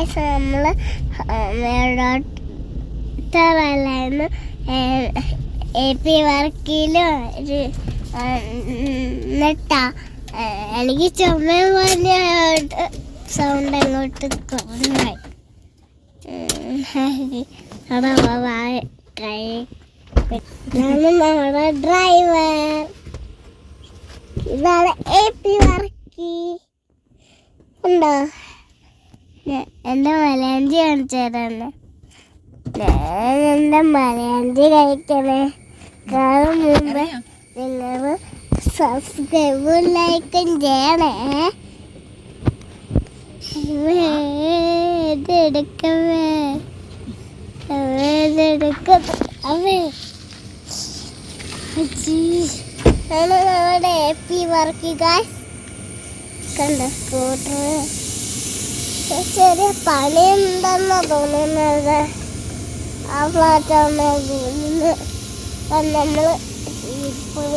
Guys നമ്മൾ ഡോക്ടറല്ലായിരുന്നു AP വർക്കിലും എന്നിട്ടാ എനിക്ക് ചുമ പറഞ്ഞോട്ട് സൗണ്ട് അങ്ങോട്ട് കുറവായി. നമ്മുടെ ഡ്രൈവർ ഇതാണ് AP വർക്കി ഉണ്ടോ? എൻ്റെ മലയാഞ്ചി കാണിച്ചു തരാണ്. ഞാൻ എൻ്റെ മലയാഞ്ചി കഴിക്കണേ കാരണം മുമ്പ് നിങ്ങൾ സബ്സ്ക്രൈബും ലൈക്കും ചെയ്യണേ. ഇതെടുക്കവേ നമ്മുടെ AP വർക്കി ഗൈസ് കണ്ട സ്കൂട്ടർ ചെറിയ പണിയുണ്ടെന്നാ തോന്നുന്നത്. ആ ഫ്ലാറ്റാണ് നമ്മൾ ഇപ്പോൾ